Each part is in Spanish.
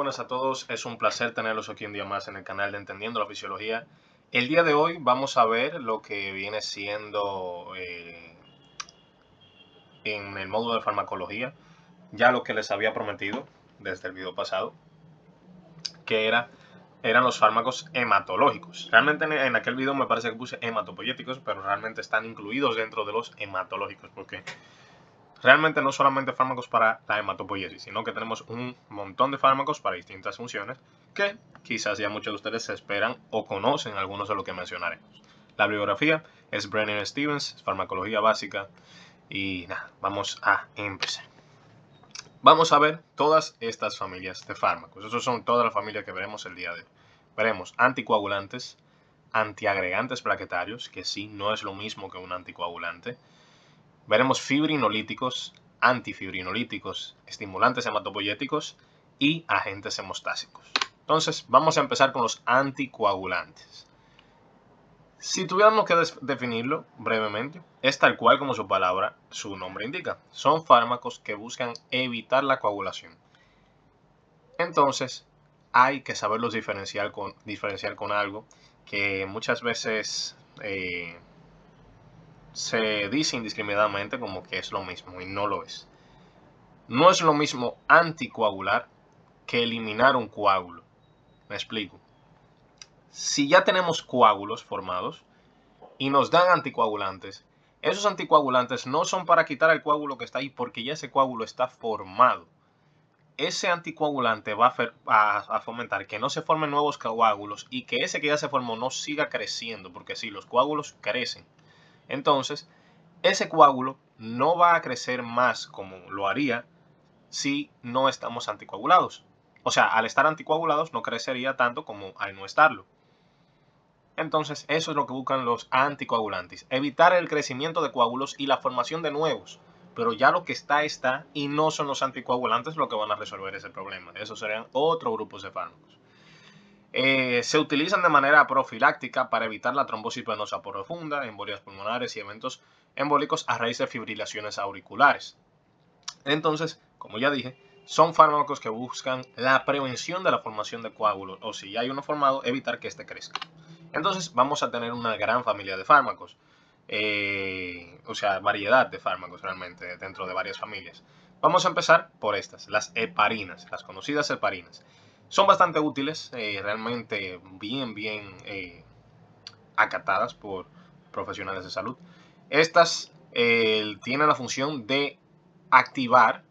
buenas a todos, es un placer tenerlos aquí un día más en el canal de Entendiendo la Fisiología. El día de hoy vamos a ver lo que viene siendo en el módulo de farmacología, ya lo que les había prometido desde el video pasado, que eran los fármacos hematológicos. Realmente en aquel video me parece que puse hematopoyéticos, pero realmente están incluidos dentro de los hematológicos, porque realmente no solamente fármacos para la hematopoiesis, sino que tenemos un montón de fármacos para distintas funciones que quizás ya muchos de ustedes se esperan o conocen algunos de los que mencionaremos. La bibliografía es Brennan Stevens, Farmacología Básica, y nada, vamos a empezar. Vamos a ver todas estas familias de fármacos. Esas son todas las familias que veremos el día de hoy. Veremos anticoagulantes, antiagregantes plaquetarios, que sí, no es lo mismo que un anticoagulante. Veremos fibrinolíticos, antifibrinolíticos, estimulantes hematopoyéticos y agentes hemostásicos. Entonces, vamos a empezar con los anticoagulantes. Si tuviéramos que definirlo brevemente, es tal cual como su palabra, su nombre indica. Son fármacos que buscan evitar la coagulación. Entonces, hay que saberlos diferenciar con algo que muchas veces se dice indiscriminadamente como que es lo mismo y no lo es. No es lo mismo anticoagular que eliminar un coágulo. Me explico. Si ya tenemos coágulos formados y nos dan anticoagulantes, esos anticoagulantes no son para quitar el coágulo que está ahí porque ya ese coágulo está formado. Ese anticoagulante va a fomentar que no se formen nuevos coágulos y que ese que ya se formó no siga creciendo, porque si los coágulos crecen, entonces ese coágulo no va a crecer más como lo haría si no estamos anticoagulados. O sea, al estar anticoagulados no crecería tanto como al no estarlo. Entonces, eso es lo que buscan los anticoagulantes. Evitar el crecimiento de coágulos y la formación de nuevos. Pero ya lo que está y no son los anticoagulantes lo que van a resolver ese problema. Esos serían otros grupos de fármacos. Se utilizan de manera profiláctica para evitar la trombosis venosa profunda, embolias pulmonares y eventos embólicos a raíz de fibrilaciones auriculares. Entonces, como ya dije, son fármacos que buscan la prevención de la formación de coágulos, o si ya hay uno formado, evitar que éste crezca. Entonces, vamos a tener una gran familia de fármacos, o sea, variedad de fármacos realmente dentro de varias familias. Vamos a empezar por estas, las heparinas, las conocidas heparinas. Son bastante útiles, realmente bien acatadas por profesionales de salud. Estas tienen la función de activar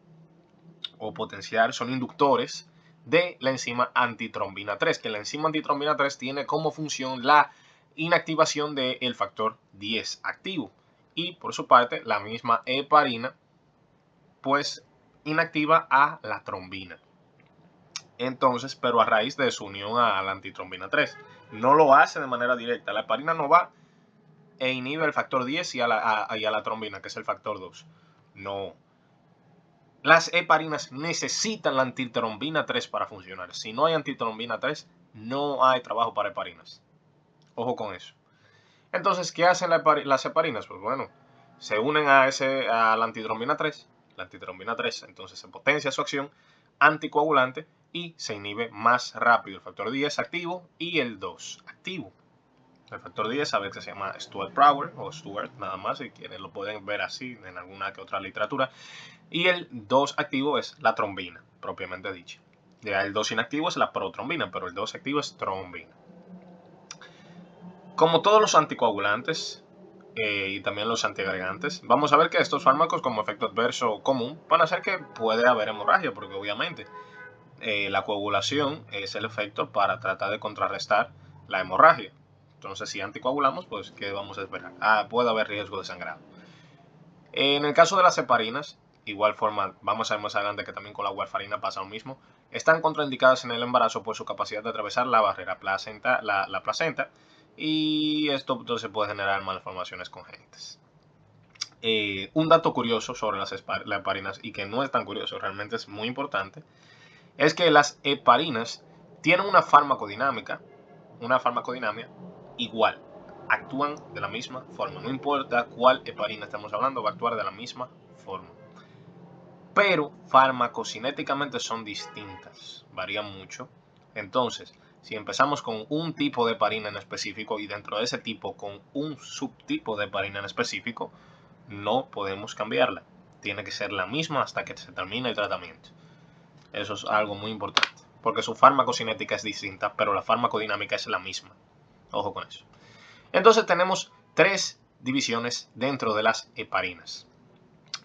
o potenciar, son inductores de la enzima antitrombina 3, que la enzima antitrombina 3 tiene como función la inactivación del factor 10 activo. Y por su parte, la misma heparina, pues inactiva a la trombina. Entonces, pero a raíz de su unión a la antitrombina 3. No lo hace de manera directa. La heparina no va e inhibe el factor 10 y a la trombina, que es el factor 2. No. Las heparinas necesitan la antitrombina 3 para funcionar. Si no hay antitrombina 3, no hay trabajo para heparinas. Ojo con eso. Entonces, ¿qué hacen las heparinas? Pues bueno, se unen a la antitrombina 3. La antitrombina 3 entonces se potencia su acción anticoagulante y se inhibe más rápido el factor 10 activo y el 2 activo. El factor 10 a veces se llama Stuart-Power o Stuart, nada más, si quieren lo pueden ver así en alguna que otra literatura. Y el 2 activo es la trombina, propiamente dicha. Ya el 2 inactivo es la protrombina, pero el 2 activo es trombina. Como todos los anticoagulantes y también los antiagregantes, vamos a ver que estos fármacos como efecto adverso común van a hacer que puede haber hemorragia, porque obviamente la coagulación es el efecto para tratar de contrarrestar la hemorragia. Entonces, si anticoagulamos, pues, ¿qué vamos a esperar? Puede haber riesgo de sangrado. En el caso de las heparinas, igual forma, vamos a ver más adelante que también con la warfarina pasa lo mismo, están contraindicadas en el embarazo por su capacidad de atravesar la barrera placenta, la placenta, y esto entonces puede generar malformaciones congénitas. Un dato curioso sobre las heparinas, y que no es tan curioso, realmente es muy importante, es que las heparinas tienen una farmacodinamia igual. Actúan de la misma forma. No importa cuál heparina estamos hablando, va a actuar de la misma forma. pero farmacocinéticamente son distintas, varían mucho. Entonces, si empezamos con un tipo de heparina en específico y dentro de ese tipo con un subtipo de heparina en específico, no podemos cambiarla. Tiene que ser la misma hasta que se termine el tratamiento. Eso es algo muy importante, porque su farmacocinética es distinta, pero la farmacodinámica es la misma. Ojo con eso. Entonces tenemos tres divisiones dentro de las heparinas.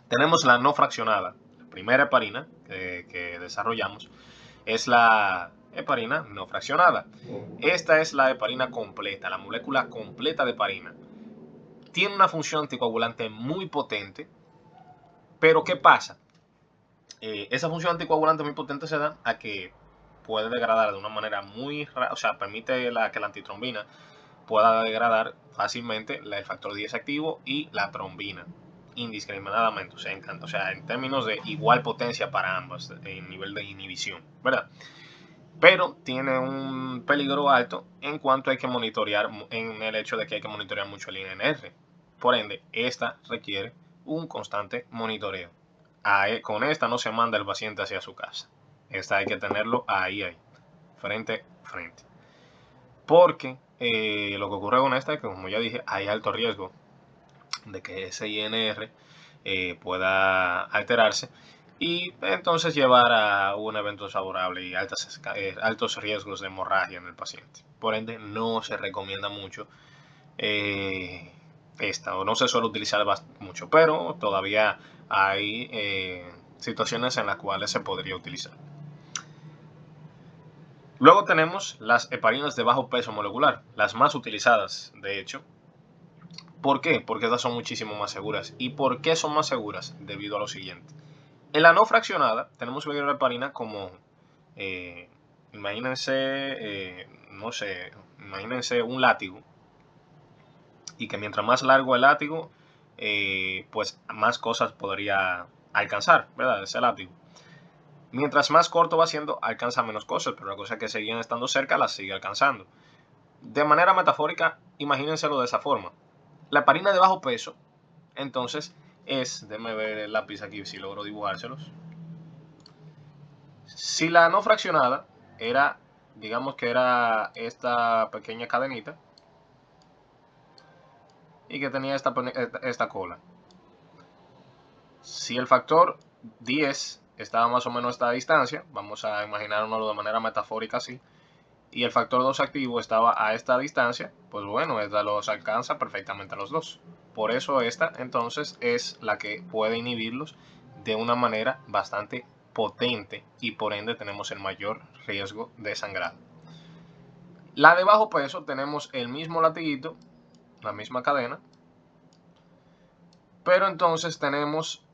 Tenemos la no fraccionada. La primera heparina que desarrollamos es la heparina no fraccionada. Esta es la heparina completa, la molécula completa de heparina. Tiene una función anticoagulante muy potente, pero ¿qué pasa? Esa función anticoagulante muy potente se da a que puede degradar de una manera muy rápida, o sea, permite que la antitrombina pueda degradar fácilmente el factor 10 activo y la trombina indiscriminadamente, o sea, en términos de igual potencia para ambas en nivel de inhibición, ¿verdad? Pero tiene un peligro alto en cuanto hay que monitorear, en el hecho de que hay que monitorear mucho el INR. Por ende, esta requiere un constante monitoreo. Con esta no se manda el paciente hacia su casa. Esta hay que tenerlo ahí, frente a frente. Porque lo que ocurre con esta es que, como ya dije, hay alto riesgo de que ese INR pueda alterarse y entonces llevar a un evento desfavorable y altos riesgos de hemorragia en el paciente. Por ende, no se recomienda mucho esta, o no se suele utilizar mucho, pero todavía hay situaciones en las cuales se podría utilizar. Luego tenemos las heparinas de bajo peso molecular, las más utilizadas, de hecho. ¿Por qué? Porque estas son muchísimo más seguras. ¿Y por qué son más seguras? Debido a lo siguiente. En la no fraccionada tenemos una heparina como, imagínense, no sé, imagínense un látigo. Y que mientras más largo el látigo, pues más cosas podría alcanzar, ¿verdad? Ese látigo. Mientras más corto va siendo, alcanza menos cosas, pero la cosa es que seguían estando cerca, las sigue alcanzando. De manera metafórica, imagínenselo de esa forma. La heparina de bajo peso, entonces, déjenme ver el lápiz aquí si logro dibujárselos. Si la no fraccionada era, digamos que era esta pequeña cadenita y que tenía esta cola. Si el factor 10 estaba más o menos a esta distancia, vamos a imaginárnoslo de manera metafórica así, y el factor 2 activo estaba a esta distancia, pues bueno, esta los alcanza perfectamente a los dos. Por eso esta entonces es la que puede inhibirlos de una manera bastante potente y por ende tenemos el mayor riesgo de sangrado. La de bajo peso tenemos el mismo latiguito, la misma cadena, pero entonces tenemos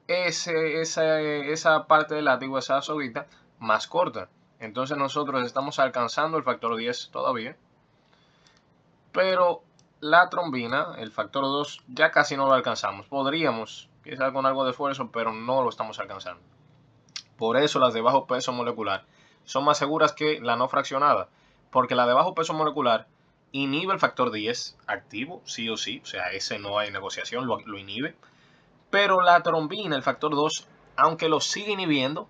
esa parte del látigo, esa soguita más corta. Entonces nosotros estamos alcanzando el factor 10 todavía, pero la trombina, el factor 2, ya casi no lo alcanzamos. Podríamos, quizás con algo de esfuerzo, pero no lo estamos alcanzando. Por eso las de bajo peso molecular son más seguras que la no fraccionada, porque la de bajo peso molecular inhibe el factor 10 activo, sí o sí, o sea, ese no hay negociación, lo inhibe. Pero la trombina, el factor 2, aunque lo sigue inhibiendo,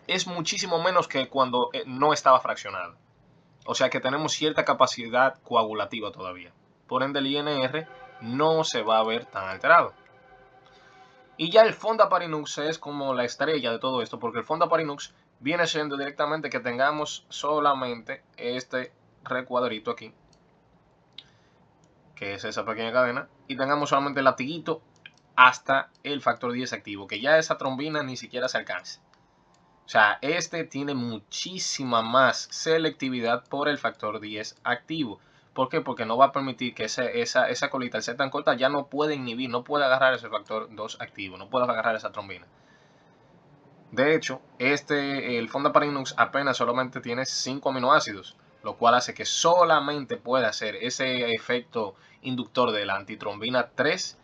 es muchísimo menos que cuando no estaba fraccionado. O sea que tenemos cierta capacidad coagulativa todavía. Por ende, el INR no se va a ver tan alterado. Y ya el Fondaparinux es como la estrella de todo esto, porque el Fondaparinux viene siendo directamente que tengamos solamente este recuadrito aquí, que es esa pequeña cadena, y tengamos solamente el latiguito hasta el factor 10 activo, que ya esa trombina ni siquiera se alcanza. O sea, este tiene muchísima más selectividad por el factor 10 activo. ¿Por qué? Porque no va a permitir que esa colita, al ser tan corta, ya no puede inhibir, no puede agarrar ese factor 2 activo, no puede agarrar esa trombina. De hecho, el Fondaparinux apenas solamente tiene 5 aminoácidos, lo cual hace que solamente pueda hacer ese efecto inductor de la antitrombina 3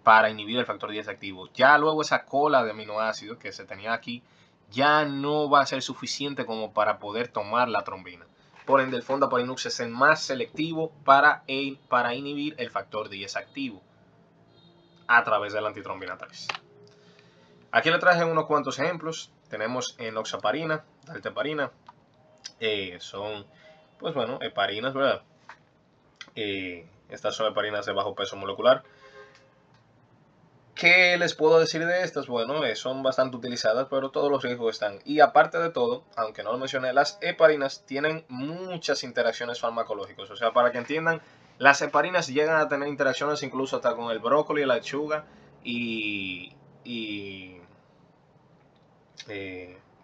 para inhibir el factor 10 activo. Ya luego esa cola de aminoácidos que se tenía aquí ya no va a ser suficiente como para poder tomar la trombina. Por ende, el Fondaparinux es el más selectivo para inhibir el factor 10 activo a través de la antitrombina 3. Aquí le traje unos cuantos ejemplos. Tenemos enoxaparina, dalteparina. Son, pues bueno, heparinas, ¿verdad? Estas son heparinas de bajo peso molecular. ¿Qué les puedo decir de estas? Bueno, son bastante utilizadas, pero todos los riesgos están. Y aparte de todo, aunque no lo mencioné, las heparinas tienen muchas interacciones farmacológicas. O sea, para que entiendan, las heparinas llegan a tener interacciones incluso hasta con el brócoli, la lechuga y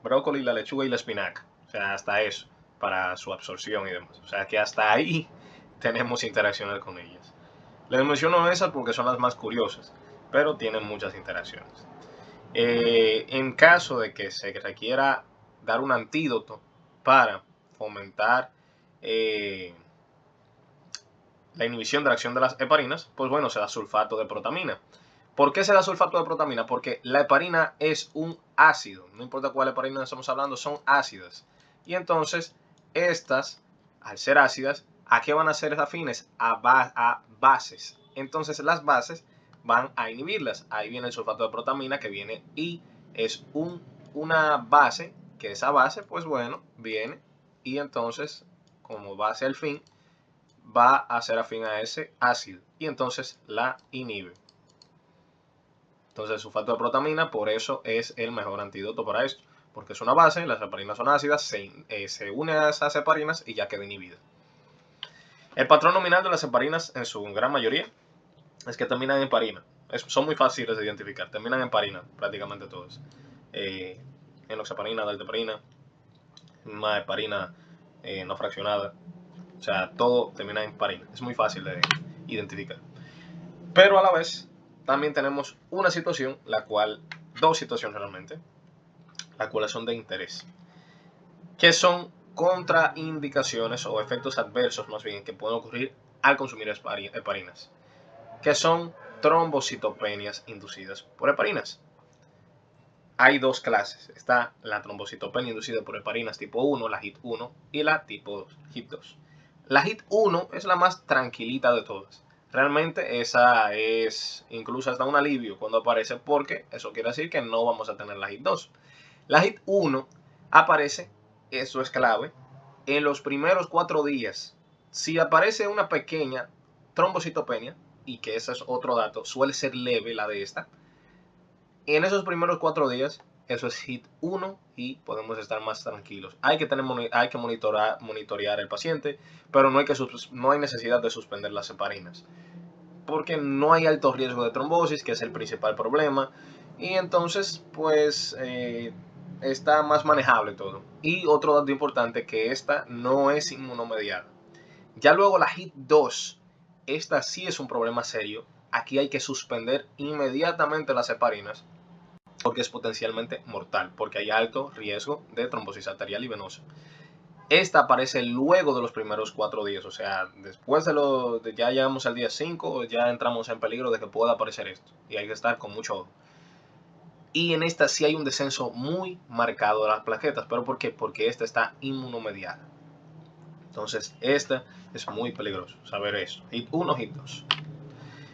brócoli, la lechuga y la espinaca. O sea, hasta eso, para su absorción y demás. O sea, que hasta ahí tenemos interacciones con ellas. Les menciono esas porque son las más curiosas, pero tienen muchas interacciones. En caso de que se requiera dar un antídoto para fomentar la inhibición de la acción de las heparinas, pues bueno, se da sulfato de protamina. ¿Por qué se da sulfato de protamina? Porque la heparina es un ácido. No importa cuál heparina estamos hablando, son ácidas. Y entonces, estas, al ser ácidas, ¿a qué van a ser afines? A bases. Entonces, las bases van a inhibirlas. Ahí viene el sulfato de protamina que viene y es una base, que esa base, pues bueno, viene y entonces, como base al fin, va a ser afín a ese ácido y entonces la inhibe. Entonces el sulfato de protamina por eso es el mejor antídoto para esto, porque es una base, las heparinas son ácidas, se une a esas heparinas y ya queda inhibida. El patrón nominal de las heparinas en su gran mayoría es que terminan en heparina. Son muy fáciles de identificar, terminan en heparina prácticamente todos. Enoxaparina, dalteparina, una heparina no fraccionada. O sea, todo termina en heparina. Es muy fácil de identificar. Pero a la vez, también tenemos una situación, dos situaciones realmente, las cuales son de interés, que son contraindicaciones o efectos adversos más bien que pueden ocurrir al consumir heparinas, que son trombocitopenias inducidas por heparinas. Hay dos clases, está la trombocitopenia inducida por heparinas tipo 1, la HIT1, y la tipo 2, HIT2. La HIT1 es la más tranquilita de todas. Realmente esa es incluso hasta un alivio cuando aparece, porque eso quiere decir que no vamos a tener la HIT2. La HIT1 aparece, eso es clave, en los primeros 4 días. Si aparece una pequeña trombocitopenia, y que ese es otro dato, suele ser leve la de esta, en esos primeros 4 días, eso es HIT1 y podemos estar más tranquilos. Hay que monitorear el paciente, pero no hay necesidad de suspender las heparinas, porque no hay alto riesgo de trombosis, que es el principal problema, y entonces pues está más manejable todo. Y otro dato importante, que esta no es inmunomediada. Ya luego la HIT2, esta sí es un problema serio. Aquí hay que suspender inmediatamente las heparinas, porque es potencialmente mortal, porque hay alto riesgo de trombosis arterial y venosa. Esta aparece luego de los primeros 4 días, o sea, después de ya llegamos al día 5, ya entramos en peligro de que pueda aparecer esto, y hay que estar con mucho ojo. Y en esta sí hay un descenso muy marcado de las plaquetas, ¿pero por qué? Porque esta está inmunomediada. Entonces, esta es muy peligroso, saber eso. HIT 1, HIT 2.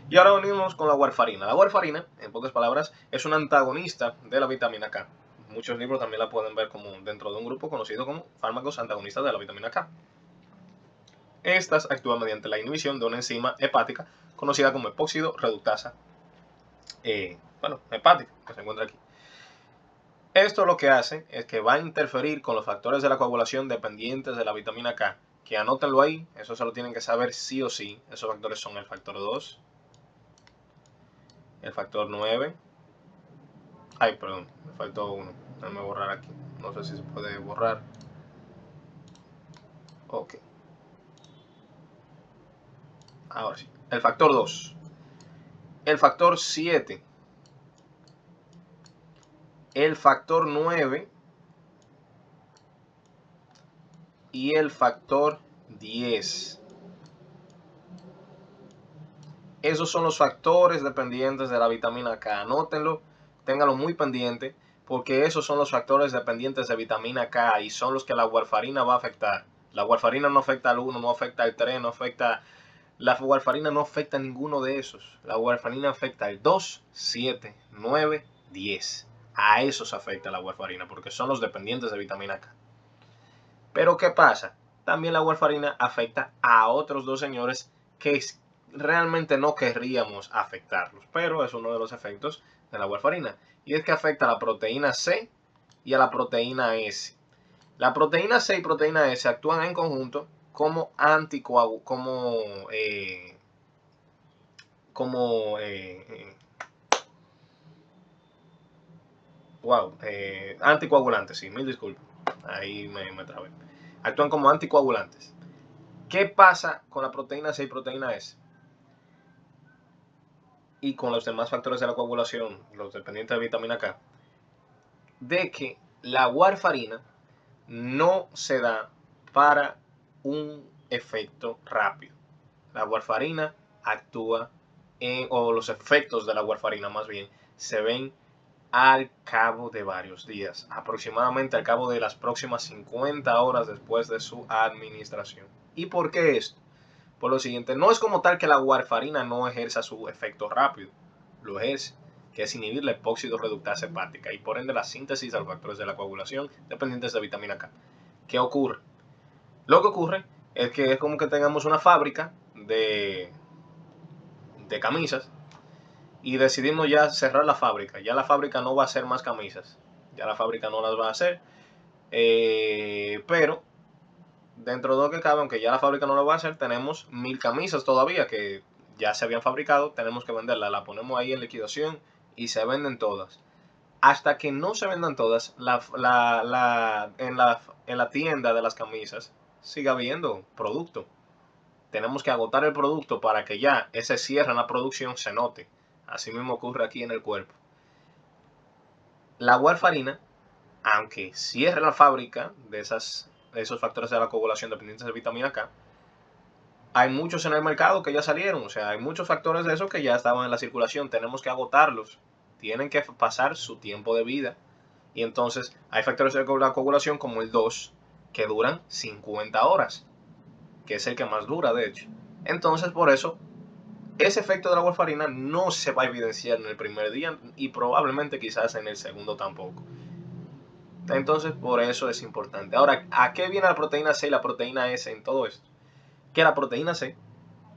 Y ahora venimos con la warfarina. La warfarina, en pocas palabras, es un antagonista de la vitamina K. Muchos libros también la pueden ver como dentro de un grupo conocido como fármacos antagonistas de la vitamina K. Estas actúan mediante la inhibición de una enzima hepática conocida como epóxido reductasa hepática, que se encuentra aquí. Esto lo que hace es que va a interferir con los factores de la coagulación dependientes de la vitamina K, que anótenlo ahí, eso se lo tienen que saber sí o sí. Esos factores son el factor 2, el factor 9, ay, perdón, me faltó uno, déjame borrar aquí, no sé si se puede borrar, ok, ahora sí, el factor 2, el factor 7, el factor 9 y el factor 10. Esos son los factores dependientes de la vitamina K. Anótenlo, ténganlo muy pendiente, porque esos son los factores dependientes de vitamina K y son los que la warfarina va a afectar. La warfarina no afecta al 1, no afecta al 3, no afecta... La warfarina no afecta a ninguno de esos. La warfarina afecta al 2, 7, 9, 10. A esos afecta la warfarina, porque son los dependientes de vitamina K. Pero ¿qué pasa? También la warfarina afecta a otros dos señores que realmente no querríamos afectarlos, pero es uno de los efectos de la warfarina. Y es que afecta a la proteína C y a la proteína S. La proteína C y proteína S actúan en conjunto como anticoagulantes, sí, mil disculpas, ahí me trabé. Actúan como anticoagulantes. ¿Qué pasa con la proteína C y proteína S? Y con los demás factores de la coagulación, los dependientes de vitamina K, de que la warfarina no se da para un efecto rápido. La warfarina actúa o los efectos de la warfarina más bien, se ven al cabo de varios días, aproximadamente al cabo de las próximas 50 horas después de su administración. ¿Y por qué esto? Por lo siguiente, no es como tal que la warfarina no ejerza su efecto rápido, lo ejerce, que es inhibir la epóxido reductasa hepática y por ende la síntesis de los factores de la coagulación dependientes de vitamina K. ¿Qué ocurre? Lo que ocurre es que es como que tengamos una fábrica de camisas y decidimos ya cerrar la fábrica. Ya la fábrica no va a hacer más camisas, ya la fábrica no las va a hacer, pero dentro de lo que cabe, aunque ya la fábrica no lo va a hacer, tenemos 1000 camisas todavía que ya se habían fabricado, tenemos que venderlas, la ponemos ahí en liquidación y se venden todas. Hasta que no se vendan todas, en la tienda de las camisas siga habiendo producto. Tenemos que agotar el producto para que ya ese cierre en la producción se note. Así mismo ocurre aquí en el cuerpo. La warfarina, aunque cierre la fábrica de esos factores de la coagulación dependientes de vitamina K, hay muchos en el mercado que ya salieron. O sea, hay muchos factores de esos que ya estaban en la circulación. Tenemos que agotarlos. Tienen que pasar su tiempo de vida. Y entonces hay factores de la coagulación como el 2 que duran 50 horas, que es el que más dura, de hecho. Entonces, por eso, ese efecto de la warfarina no se va a evidenciar en el primer día y probablemente quizás en el segundo tampoco. Entonces, por eso es importante. Ahora, ¿a qué viene la proteína C y la proteína S en todo esto? Que la proteína C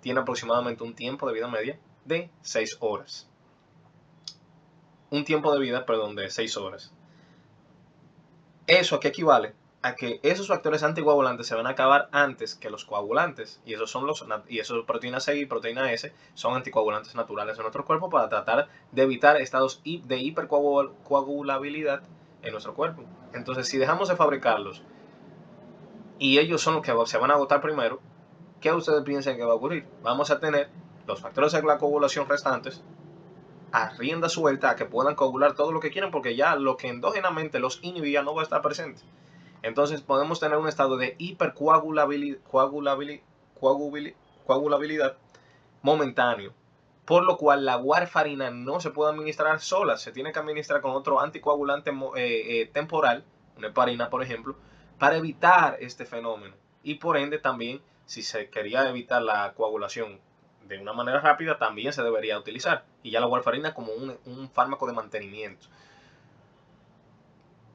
tiene aproximadamente un tiempo de vida media de 6 horas. Un tiempo de vida, perdón, de 6 horas. ¿Eso a qué equivale? A que esos factores anticoagulantes se van a acabar antes que los coagulantes, y esos proteína C y proteína S son anticoagulantes naturales en nuestro cuerpo para tratar de evitar estados de hipercoagulabilidad en nuestro cuerpo. Entonces, si dejamos de fabricarlos y ellos son los que se van a agotar primero, ¿qué ustedes piensan que va a ocurrir? Vamos a tener los factores de la coagulación restantes a rienda suelta a que puedan coagular todo lo que quieran, porque ya lo que endógenamente los inhibía no va a estar presente. Entonces podemos tener un estado de hipercoagulabilidad momentáneo, por lo cual la warfarina no se puede administrar sola, se tiene que administrar con otro anticoagulante temporal, una heparina por ejemplo, para evitar este fenómeno. Y por ende también, si se quería evitar la coagulación de una manera rápida, también se debería utilizar. Y ya la warfarina como un fármaco de mantenimiento.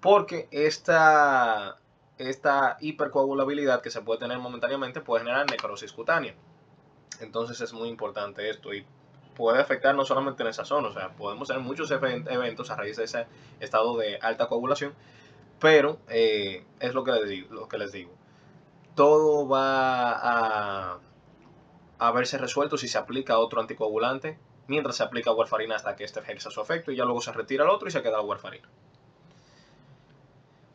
Porque esta hipercoagulabilidad que se puede tener momentáneamente puede generar necrosis cutánea. Entonces es muy importante esto y puede afectar no solamente en esa zona, o sea, podemos tener muchos eventos a raíz de ese estado de alta coagulación, pero es lo que les digo. Todo va a verse resuelto si se aplica otro anticoagulante, mientras se aplica warfarina hasta que este ejerza su efecto y ya luego se retira el otro y se queda la warfarina.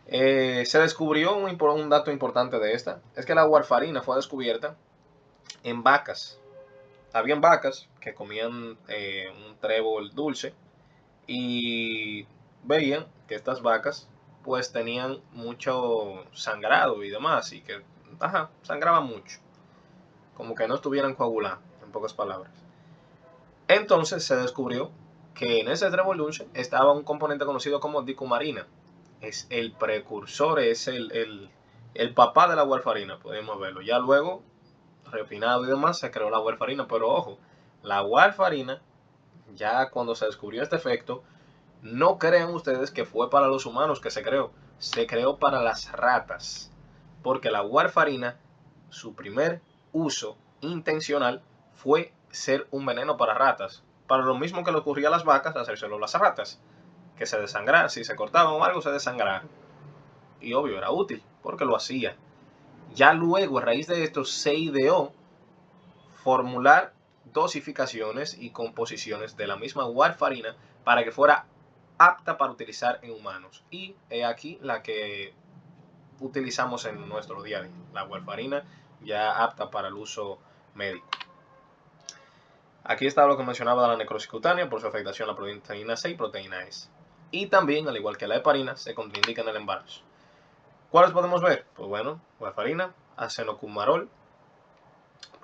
Se descubrió un dato importante de esta, es que la warfarina fue descubierta en vacas. Habían vacas que comían un trébol dulce y veían que estas vacas pues tenían mucho sangrado y demás y que sangraban mucho, como que no estuvieran coaguladas, en pocas palabras. Entonces se descubrió que en ese trébol dulce estaba un componente conocido como dicumarina. Es el precursor, es el papá de la warfarina, podemos verlo. Ya luego, refinado y demás, se creó la warfarina, pero ojo, la warfarina, ya cuando se descubrió este efecto, No crean ustedes que fue para los humanos que se creó para las ratas, porque la warfarina, su primer uso intencional fue ser un veneno para ratas, para lo mismo que le ocurría a las vacas, hacérselo a las ratas, que se desangraran, si se cortaban o algo se desangraran. Y obvio, era útil, porque lo hacía. Ya luego, a raíz de esto, se ideó formular dosificaciones y composiciones de la misma warfarina para que fuera apta para utilizar en humanos. Y aquí la que utilizamos en nuestro día a día, la warfarina ya apta para el uso médico. Aquí está lo que mencionaba de la necrosis cutánea por su afectación a la proteína C y proteína S. Y también, al igual que la heparina, se contraindica en el embarazo. ¿Cuáles podemos ver? Pues bueno, warfarina, acenocumarol,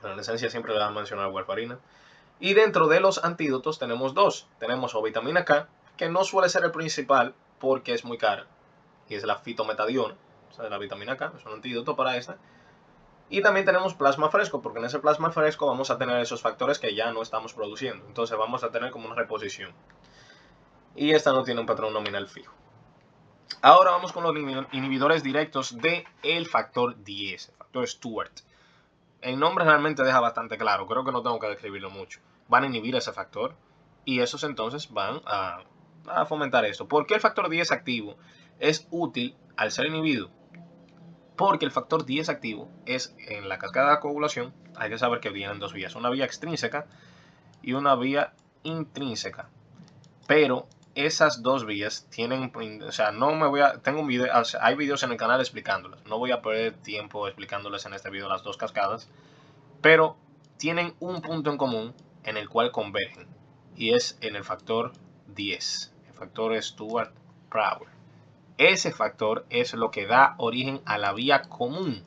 pero en esencia siempre le van a mencionar warfarina. Y dentro de los antídotos tenemos dos. Tenemos o vitamina K, que no suele ser el principal porque es muy cara, y es la fitometadiona, o sea, la vitamina K, es un antídoto para esta. Y también tenemos plasma fresco, porque en ese plasma fresco vamos a tener esos factores que ya no estamos produciendo. Entonces vamos a tener como una reposición. Y esta no tiene un patrón nominal fijo. Ahora vamos con los inhibidores directos del factor 10, el factor Stewart. El nombre realmente deja bastante claro, creo que no tengo que describirlo mucho. Van a inhibir ese factor y esos entonces van a fomentar esto. ¿Por qué el factor 10 activo es útil al ser inhibido? Porque el factor 10 activo es en la cascada de coagulación, hay que saber que vienen dos vías, una vía extrínseca y una vía intrínseca. Pero esas dos vías tienen, o sea, no me voy a, tengo un video, o sea, hay videos en el canal explicándolas. No voy a perder tiempo explicándoles en este video las dos cascadas, pero tienen un punto en común en el cual convergen y es en el factor 10, el factor Stewart-Prowler. Ese factor es lo que da origen a la vía común,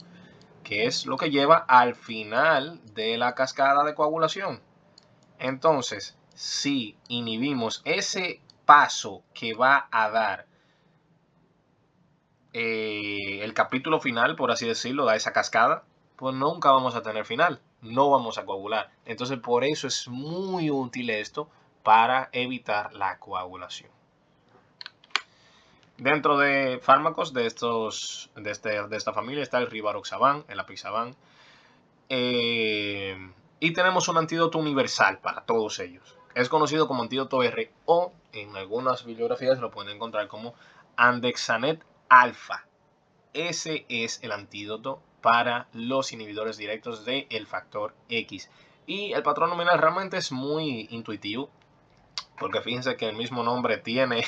que es lo que lleva al final de la cascada de coagulación. Entonces, si inhibimos ese paso que va a dar el capítulo final, por así decirlo, de esa cascada, pues nunca vamos a tener final, no vamos a coagular. Entonces, por eso es muy útil esto para evitar la coagulación. Dentro de fármacos de esta familia está el rivaroxaban, el apixaban. Y tenemos un antídoto universal para todos ellos. Es conocido como antídoto R o en algunas bibliografías lo pueden encontrar como andexanet alfa. Ese es el antídoto para los inhibidores directos del factor X. Y el patrón nominal realmente es muy intuitivo, porque fíjense que el mismo nombre tiene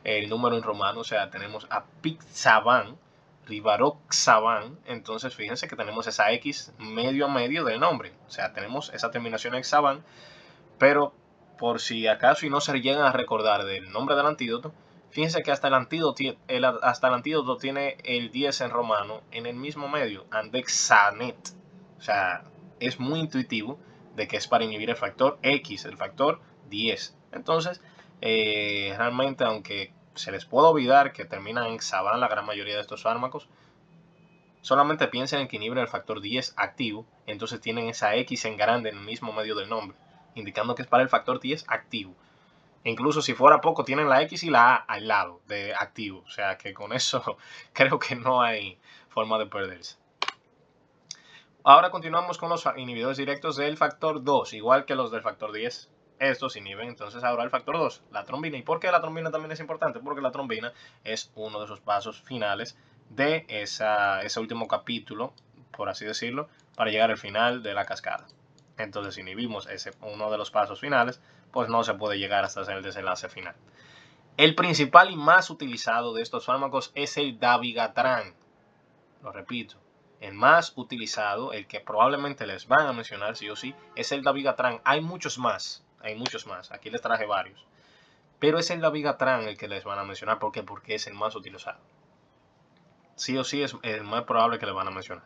el número en romano, o sea, tenemos apixaban, rivaroxaban, entonces fíjense que tenemos esa X medio a medio del nombre, o sea, tenemos esa terminación hexaban, pero por si acaso y no se llegan a recordar del nombre del antídoto, fíjense que hasta el antídoto tiene el 10 en romano en el mismo medio, andexanet, o sea, es muy intuitivo de que es para inhibir el factor X, el factor 10. Entonces, realmente, aunque se les pueda olvidar que terminan en xaban la gran mayoría de estos fármacos, solamente piensen en que inhiben el factor 10 activo, entonces tienen esa X en grande en el mismo medio del nombre, indicando que es para el factor 10 activo. E incluso si fuera poco, tienen la X y la A al lado de activo, o sea que con eso creo que no hay forma de perderse. Ahora continuamos con los inhibidores directos del factor 2, igual que los del factor 10. Estos inhiben entonces ahora el factor 2, la trombina. ¿Y por qué la trombina también es importante? Porque la trombina es uno de esos pasos finales de ese último capítulo, por así decirlo, para llegar al final de la cascada. Entonces, si inhibimos uno de los pasos finales, pues no se puede llegar hasta el desenlace final. El principal y más utilizado de estos fármacos es el dabigatran. Lo repito. El más utilizado, el que probablemente les van a mencionar sí o sí, es el dabigatran. Hay muchos más, aquí les traje varios. Pero es el dabigatran el que les van a mencionar. ¿Por qué? Porque es el más utilizado. Sí o sí es el más probable que les van a mencionar.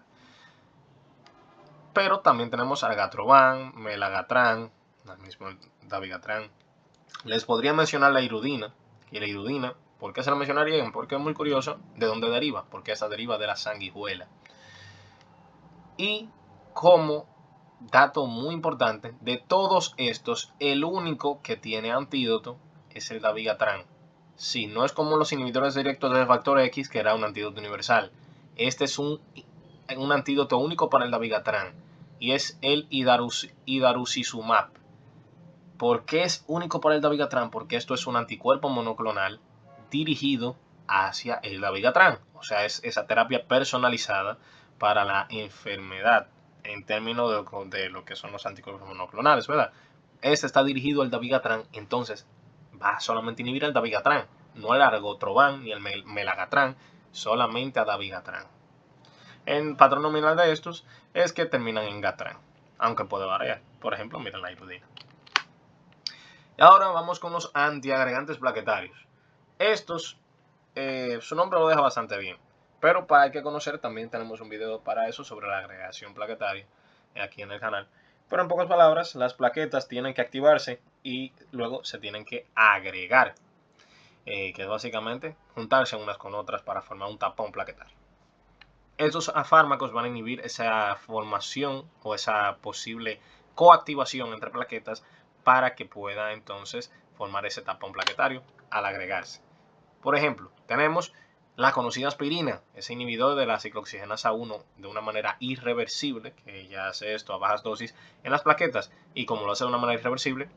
Pero también tenemos argatroban, melagatran, el mismo dabigatran. Les podría mencionar la irudina. Y la irudina, ¿por qué se la mencionarían? Porque es muy curioso de dónde deriva. Porque esa deriva de la sanguijuela. Y como dato muy importante, de todos estos, el único que tiene antídoto que es el dabigatran. Sí, no es como los inhibidores directos del factor X, que era un antídoto universal. Este es un antídoto único para el dabigatran y es el idarucizumab. ¿Por qué es único para el dabigatran? Porque esto es un anticuerpo monoclonal dirigido hacia el dabigatran. O sea, es esa terapia personalizada para la enfermedad en términos de lo que son los anticuerpos monoclonales, ¿verdad? Este está dirigido al dabigatran, entonces va solamente a inhibir el dabigatran, no el argotroban ni el melagatran, solamente a dabigatran. El patrón nominal de estos es que terminan en gatran, aunque puede variar. Por ejemplo, miren la hipodina. Y ahora vamos con los antiagregantes plaquetarios. Estos, su nombre lo deja bastante bien, pero hay que conocer, también tenemos un video para eso sobre la agregación plaquetaria aquí en el canal. Pero en pocas palabras, las plaquetas tienen que activarse y luego se tienen que agregar, que es básicamente juntarse unas con otras para formar un tapón plaquetario. Estos fármacos van a inhibir esa formación o esa posible coactivación entre plaquetas para que pueda entonces formar ese tapón plaquetario al agregarse. Por ejemplo, tenemos la conocida aspirina, ese inhibidor de la ciclooxigenasa 1 de una manera irreversible, que ya hace esto a bajas dosis en las plaquetas, y como lo hace de una manera irreversible,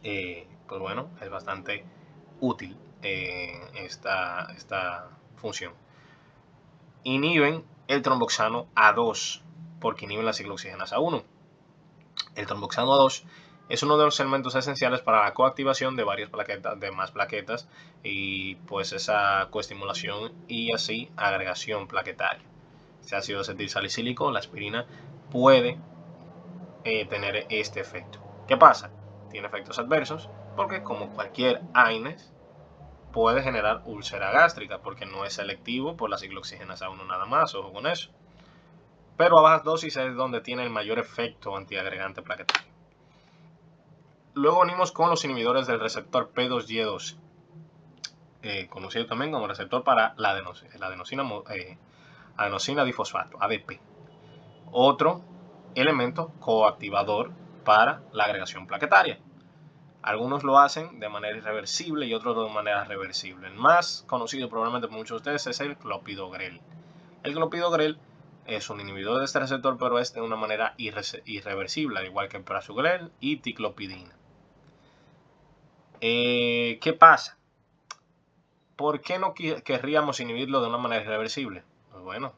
pues bueno, es bastante útil esta función. Inhiben el tromboxano A2 porque inhiben la ciclooxigenasa 1. El tromboxano A2 es uno de los elementos esenciales para la coactivación de varias plaquetas, de más plaquetas, y pues esa coestimulación y así agregación plaquetaria. Este ácido acetilsalicílico, la aspirina, puede tener este efecto. ¿Qué pasa? Tiene efectos adversos porque, como cualquier AINES, puede generar úlcera gástrica porque no es selectivo por la ciclooxigenasa 1 nada más, ojo con eso. Pero a bajas dosis es donde tiene el mayor efecto antiagregante plaquetario. Luego venimos con los inhibidores del receptor P2Y12, conocido también como receptor para la adenosina difosfato, ADP. Otro elemento coactivador para la agregación plaquetaria. Algunos lo hacen de manera irreversible y otros de manera reversible. El más conocido probablemente por muchos de ustedes es el clopidogrel. El clopidogrel es un inhibidor de este receptor, pero es de una manera irreversible, al igual que el prasugrel y ticlopidina. ¿Qué pasa? ¿Por qué no querríamos inhibirlo de una manera irreversible? Pues bueno,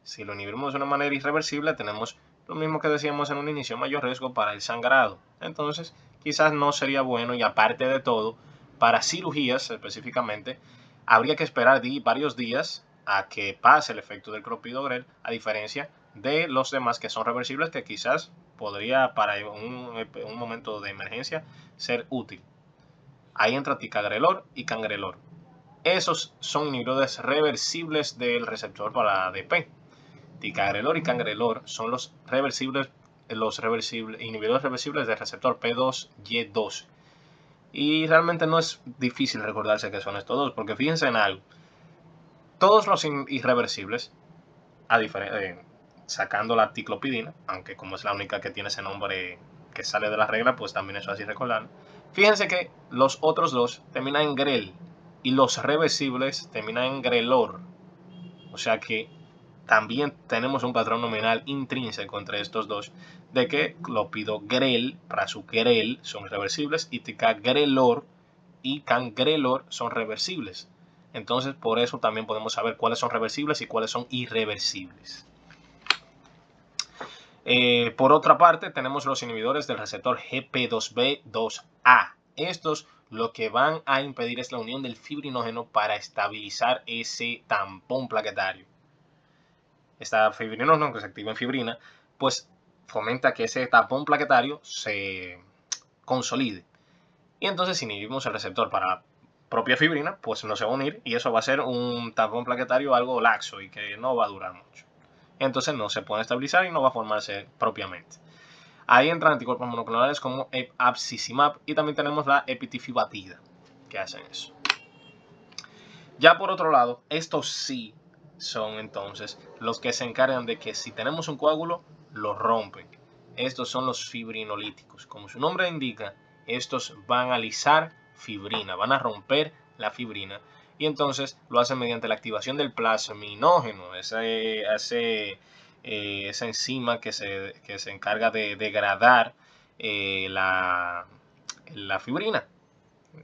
si lo inhibimos de una manera irreversible, tenemos lo mismo que decíamos en un inicio, mayor riesgo para el sangrado. Entonces, quizás no sería bueno, y aparte de todo, para cirugías específicamente, habría que esperar varios días a que pase el efecto del clopidogrel, a diferencia de los demás que son reversibles, que quizás podría para un momento de emergencia ser útil. Ahí entra ticagrelor y cangrelor. Esos son inhibidores reversibles del receptor para ADP. Ticagrelor y cangrelor son los inhibidores reversibles del receptor P2Y12. Y realmente no es difícil recordarse que son estos dos, porque fíjense en algo. Todos los irreversibles, sacando la ticlopidina, aunque como es la única que tiene ese nombre que sale de la regla, pues también es así recordar. Fíjense que los otros dos terminan en grel y los reversibles terminan en grelor. O sea que también tenemos un patrón nominal intrínseco entre estos dos, de que clopidogrel, prasugrel son reversibles y ticagrelor y cangrelor son reversibles. Entonces, por eso también podemos saber cuáles son reversibles y cuáles son irreversibles. Por otra parte, tenemos los inhibidores del receptor GP2B2A. Estos lo que van a impedir es la unión del fibrinógeno para estabilizar ese tampón plaquetario. Esta fibrinógeno que se activa en fibrina, pues fomenta que ese tampón plaquetario se consolide. Y entonces, si inhibimos el receptor para la propia fibrina, pues no se va a unir y eso va a ser un tampón plaquetario algo laxo y que no va a durar mucho. Entonces no se puede estabilizar y no va a formarse propiamente. Ahí entran anticuerpos monoclonales como abscizimab y también tenemos la epitifibatida que hacen eso. Ya por otro lado, estos sí son entonces los que se encargan de que si tenemos un coágulo, lo rompen. Estos son los fibrinolíticos. Como su nombre indica, estos van a lisar fibrina, van a romper la fibrina y entonces lo hacen mediante la activación del plasminógeno, esa enzima que se encarga de degradar la fibrina.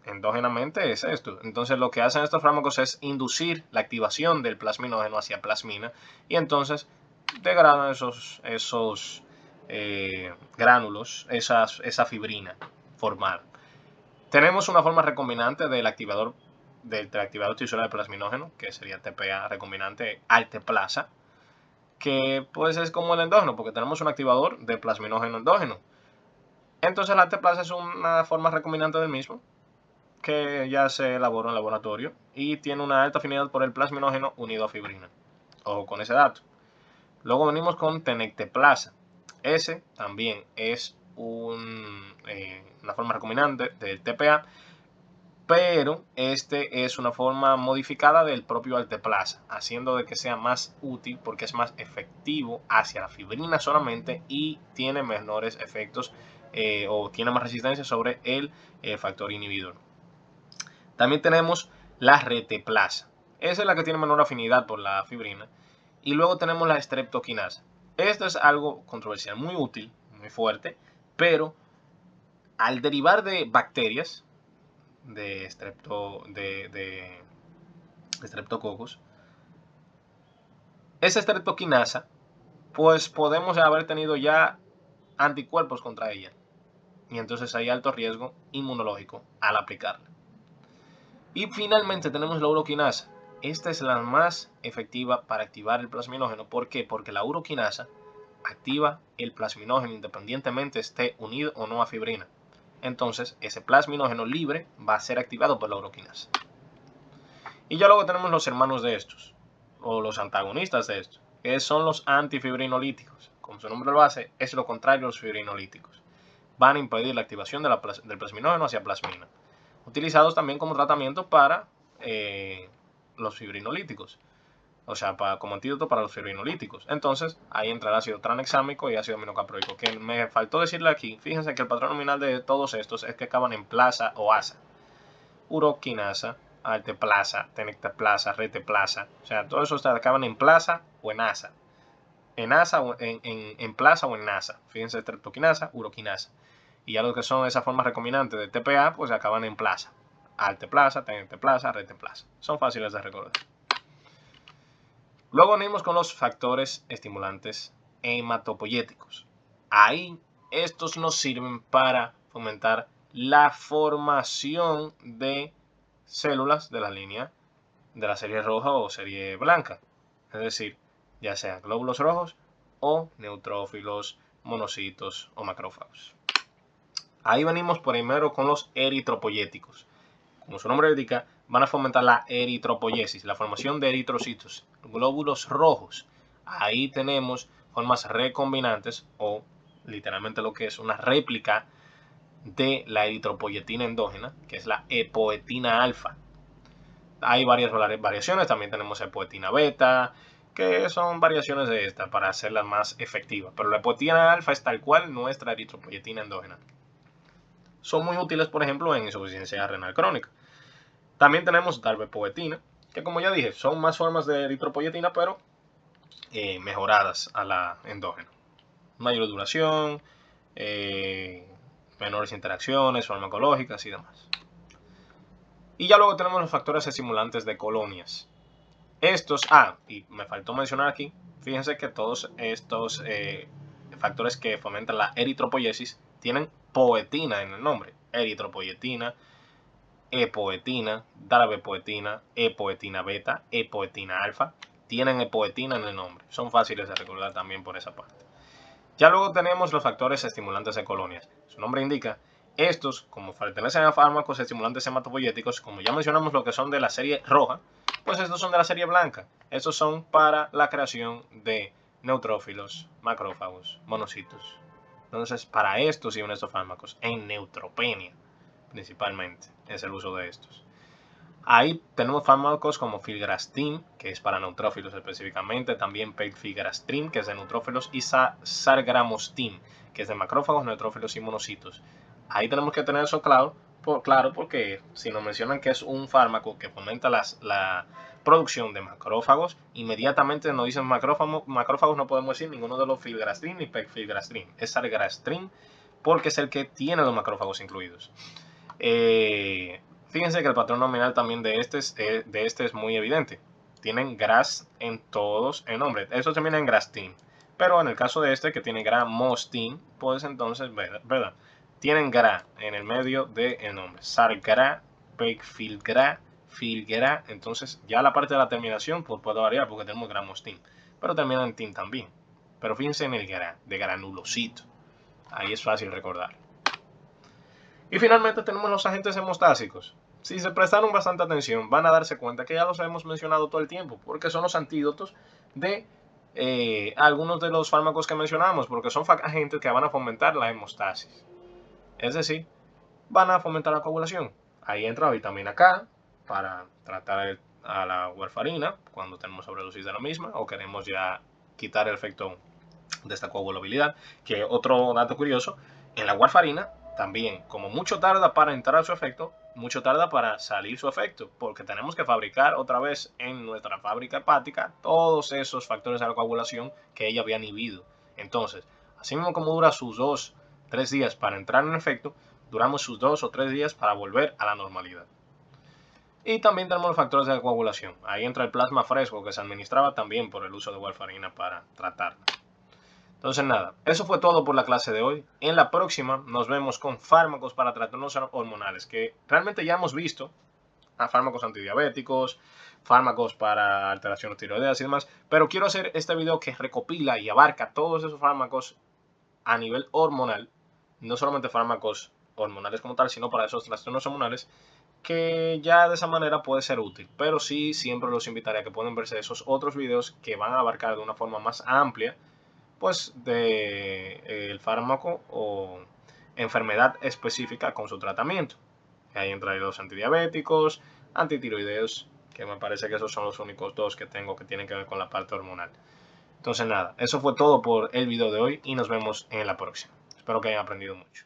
Endógenamente es esto. Entonces lo que hacen estos fármacos es inducir la activación del plasminógeno hacia plasmina y entonces degradan esos gránulos, esa fibrina formada. Tenemos una forma recombinante del activador tisular de plasminógeno, que sería TPA recombinante alteplasa, que pues es como el endógeno, porque tenemos un activador de plasminógeno endógeno. Entonces la alteplasa es una forma recombinante del mismo, que ya se elaboró en laboratorio y tiene una alta afinidad por el plasminógeno unido a fibrina. Ojo con ese dato. Luego venimos con tenecteplasa. Ese también es una forma recombinante del TPA, pero este es una forma modificada del propio alteplasa, haciendo de que sea más útil porque es más efectivo hacia la fibrina solamente y tiene menores efectos o tiene más resistencia sobre el factor inhibidor. También tenemos la reteplasa. Esa es la que tiene menor afinidad por la fibrina. Y luego tenemos la streptokinasa. Esto es algo controversial, muy útil, muy fuerte, pero al derivar de bacterias, de Streptococcus, esa streptokinasa, pues podemos haber tenido ya anticuerpos contra ella. Y entonces hay alto riesgo inmunológico al aplicarla. Y finalmente tenemos la uroquinasa. Esta es la más efectiva para activar el plasminógeno. ¿Por qué? Porque la uroquinasa activa el plasminógeno independientemente esté unido o no a fibrina. Entonces, ese plasminógeno libre va a ser activado por la uroquinasa. Y ya luego tenemos los hermanos de estos, o los antagonistas de estos, que son los antifibrinolíticos. Como su nombre lo hace, es lo contrario a los fibrinolíticos. Van a impedir la activación del plasminógeno hacia plasmina. Utilizados también como tratamiento para los fibrinolíticos, o sea, como antídoto para los fibrinolíticos. Entonces, ahí entra el ácido tranexámico y ácido aminocaproico, que me faltó decirle aquí. Fíjense que el patrón nominal de todos estos es que acaban en plaza o asa. Uroquinasa, alteplasa, tenecteplasa, reteplasa, o sea, todos esos acaban en plaza o en asa. En asa, en plaza o en asa. Fíjense, streptokinasa, uroquinasa. Y ya lo que son esas formas recombinantes de TPA, pues acaban en plaza. Alteplasa, tenecteplasa, reteplasa. Son fáciles de recordar. Luego venimos con los factores estimulantes hematopoyéticos. Ahí estos nos sirven para fomentar la formación de células de la línea de la serie roja o serie blanca. Es decir, ya sean glóbulos rojos o neutrófilos, monocitos o macrófagos. Ahí venimos primero con los eritropoyéticos. Como su nombre indica, van a fomentar la eritropoyesis, la formación de eritrocitos, glóbulos rojos. Ahí tenemos formas recombinantes o literalmente lo que es una réplica de la eritropoyetina endógena, que es la epoetina alfa. Hay varias variaciones, también tenemos epoetina beta, que son variaciones de esta para hacerla más efectiva. Pero la epoetina alfa es tal cual nuestra eritropoyetina endógena. Son muy útiles, por ejemplo, en insuficiencia renal crónica. También tenemos darbepoetina, que como ya dije, son más formas de eritropoyetina, pero mejoradas a la endógena. Mayor duración, menores interacciones farmacológicas y demás. Y ya luego tenemos los factores estimulantes de colonias. Estos, y me faltó mencionar aquí, fíjense que todos estos factores que fomentan la eritropoyesis tienen poetina en el nombre. Eritropoyetina, epoetina, darbepoetina, epoetina beta, epoetina alfa. Tienen epoetina en el nombre. Son fáciles de recordar también por esa parte. Ya luego tenemos los factores estimulantes de colonias. Su nombre indica, estos, como pertenecen a fármacos estimulantes hematopoyéticos, como ya mencionamos lo que son de la serie roja, pues estos son de la serie blanca. Estos son para la creación de neutrófilos, macrófagos, monocitos. Entonces, para esto sirven estos fármacos, en neutropenia principalmente, es el uso de estos. Ahí tenemos fármacos como filgrastim, que es para neutrófilos específicamente, también pegfilgrastim, que es de neutrófilos, y sargramostim, que es de macrófagos, neutrófilos y monocitos. Ahí tenemos que tener eso claro, Claro, porque si nos mencionan que es un fármaco que fomenta la producción de macrófagos, inmediatamente nos dicen macrófagos, no podemos decir ninguno de los filgrastim ni pegfilgrastim, es salgrastrim porque es el que tiene los macrófagos incluidos. Fíjense que el patrón nominal también de este es muy evidente. Tienen gras en todos el nombre. Eso termina en grastim. Pero en el caso de este que tiene gramostim, pues entonces, ¿verdad? Tienen gra en el medio del nombre. Sargra, pegfilgra, filgra. Entonces ya la parte de la terminación pues, puede variar porque tenemos gramostim. Pero termina en tin también. Pero fíjense en el gra, de granulocito. Ahí es fácil recordar. Y finalmente tenemos los agentes hemostásicos. Si se prestaron bastante atención, van a darse cuenta que ya los hemos mencionado todo el tiempo, porque son los antídotos de algunos de los fármacos que mencionamos, porque son agentes que van a fomentar la hemostasis. Es decir, van a fomentar la coagulación. Ahí entra la vitamina K para tratar a la warfarina cuando tenemos sobredosis de la misma o queremos ya quitar el efecto de esta coagulabilidad. Que otro dato curioso, en la warfarina también, como mucho tarda para entrar su efecto, mucho tarda para salir su efecto, porque tenemos que fabricar otra vez en nuestra fábrica hepática todos esos factores de la coagulación que ella había inhibido. Entonces, así mismo como dura sus 2-3 días para entrar en efecto, duramos sus 2 o 3 días para volver a la normalidad. Y también tenemos los factores de coagulación. Ahí entra el plasma fresco que se administraba también por el uso de warfarina para tratar. Entonces nada, eso fue todo por la clase de hoy. En la próxima nos vemos con fármacos para trastornos hormonales, que realmente ya hemos visto a fármacos antidiabéticos, fármacos para alteraciones tiroideas y demás, pero quiero hacer este video que recopila y abarca todos esos fármacos a nivel hormonal, no solamente fármacos hormonales como tal, sino para esos trastornos hormonales, que ya de esa manera puede ser útil, pero sí siempre los invitaré a que puedan verse esos otros videos que van a abarcar de una forma más amplia pues de el fármaco o enfermedad específica con su tratamiento. Ahí entra los antidiabéticos, antitiroideos, que me parece que esos son los únicos dos que tengo que tienen que ver con la parte hormonal. Entonces nada, eso fue todo por el video de hoy y nos vemos en la próxima. Espero que hayan aprendido mucho.